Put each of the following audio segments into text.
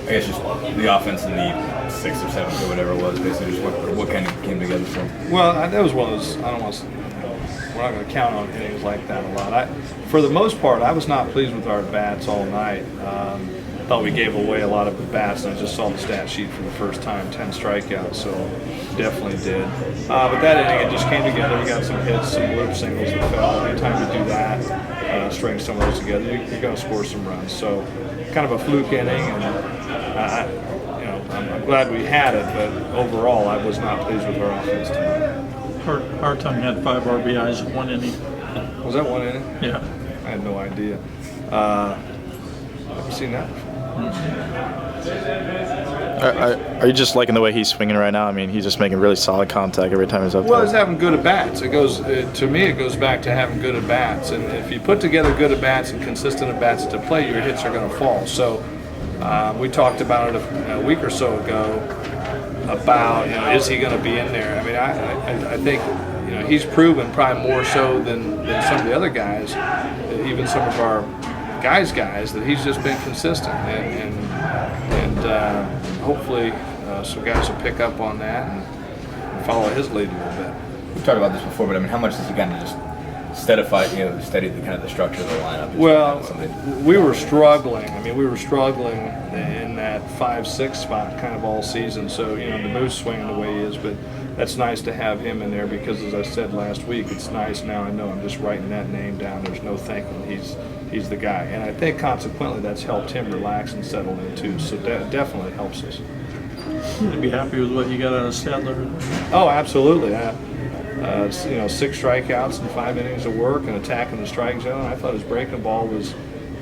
I guess just the offense in the sixth or seventh or whatever it was, basically just what kind of came together for him? Well, that was one of those. I don't want to. We're not going to count on innings like that a lot. For the most part, I was not pleased with our bats all night. I thought we gave away a lot of the bats, and I just saw the stat sheet for the first time, 10 strikeouts, so definitely did. But that inning, it just came together. We got some hits, some loop singles that fell. Anytime you do that, string some of those together, you're going to score some runs. So kind of a fluke inning, and I'm glad we had it, but overall, I was not pleased with our offense tonight. Hartung had 5 RBIs in 1 inning. Was that 1 inning? Yeah. I had no idea. Never seen that before. Are you just liking the way he's swinging right now? I mean, he's just making really solid contact every time he's up there. Well, he's having good at-bats. To me, it goes back to having good at-bats. And if you put together good at-bats and consistent at-bats to play, your hits are going to fall. So we talked about it a week or so ago about, is he going to be in there? I mean, I think, he's proven probably more so than some of the other guys, even some of our guys, that he's just been consistent. And hopefully some guys will pick up on that and follow his lead a little bit. We've talked about this before, but I mean, how much does he kind of just steady the kind of the structure of the lineup? Well, we were struggling. I mean, we were struggling in that 5-6 spot kind of all season. So, the Moose swinging the way he is, but that's nice to have him in there because, as I said last week, it's nice now. I know I'm just writing that name down. There's no thinking he's the guy, and I think consequently that's helped him relax and settle in too. So that definitely helps us. You'd be happy with what you got out of Stadler? Oh, absolutely. 6 strikeouts and 5 innings of work and attacking the strike zone. I thought his breaking ball was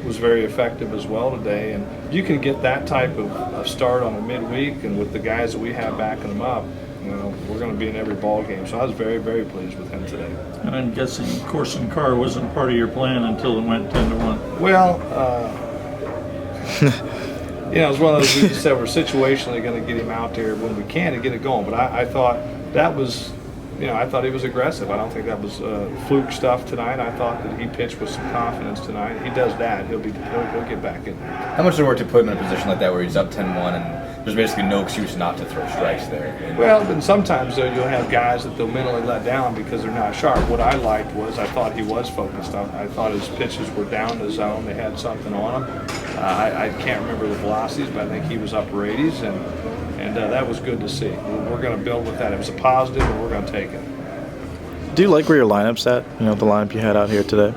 very effective as well today. And you can get that type of start on a midweek, and with the guys that we have backing them up, we're going to be in every ball game. So I was very, very pleased with him today. And I'm guessing Corson Carr wasn't part of your plan until it went 10-1. Well, it was one of those we just said we're situationally going to get him out there when we can to get it going. But I thought that was. I thought he was aggressive. I don't think that was fluke stuff tonight. I thought that he pitched with some confidence tonight. He does that. He'll get back in there. How much does it work to put him in a position like that where he's up 10-1 and there's basically no excuse not to throw strikes there? Well, and sometimes though you'll have guys that they'll mentally let down because they're not sharp. What I liked was I thought he was focused. I thought his pitches were down the zone. They had something on him. I can't remember the velocities, but I think he was upper 80s, and that was good to see. We're going to build with that. It was a positive, and we're going to take it. Do you like where your lineup's at? The lineup you had out here today?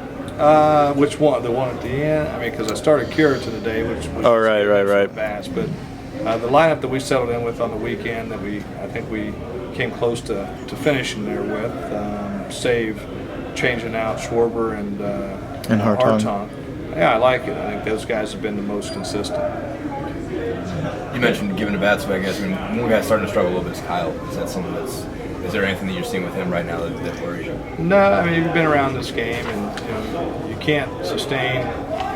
Which one? The one at the end? I mean, because I started Kierton today, which right. Bats, but the lineup that we settled in with on the weekend that I think we came close to finishing there with, save changing out Schwarber and Hartung. Yeah, I like it. I think those guys have been the most consistent. You mentioned giving to bats, but I guess one guy starting to struggle a little bit is Kyle. Is that something is there anything that you're seeing with him right now that worries you? No, I mean, you've been around this game, and you can't sustain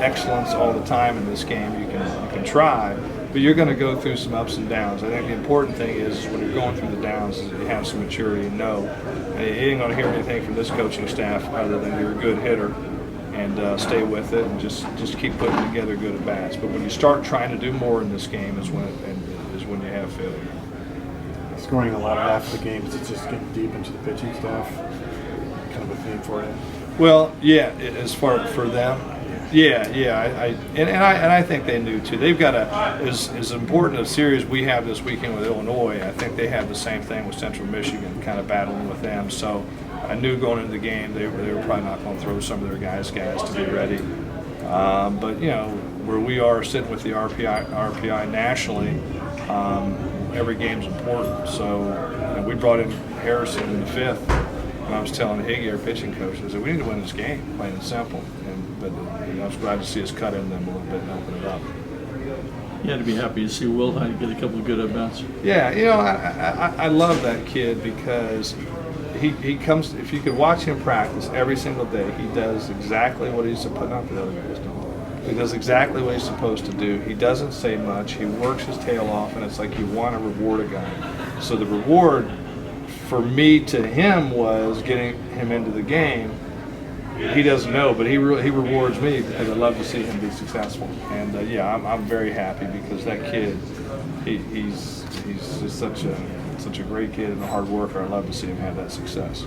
excellence all the time in this game. You can try, but you're going to go through some ups and downs. I think the important thing is when you're going through the downs is that you have some maturity and know. And you ain't going to hear anything from this coaching staff other than you're a good hitter and stay with it and just keep putting together good at bats. But when you start trying to do more in this game is when you have failure. Scoring a lot of half the games, it's just getting deep into the pitching staff. Kind of a theme for it. Well, yeah, as far for them, yeah. I think they knew too. They've got as important a series we have this weekend with Illinois. I think they have the same thing with Central Michigan, kind of battling with them. So I knew going into the game they were probably not going to throw some of their guys to be ready. But where we are sitting with the RPI nationally. Every game's important. So we brought in Harrison in the 5th, and I was telling Higgy, our pitching coach, I said, we need to win this game, plain and simple. But I was glad to see us cut in them a little bit and open it up. You had to be happy to see Will Hyde get a couple of good at-bats. Yeah, I love that kid because he comes, if you could watch him practice every single day, he does exactly what he's supposed to, not that other guys don't. He does exactly what he's supposed to do. He doesn't say much. He works his tail off, and it's like you want to reward a guy. So the reward for me to him was getting him into the game. he doesn't know, but he rewards me because I love to see him be successful. And yeah, I'm very happy because that kid, he's just such a great kid and a hard worker. I love to see him have that success.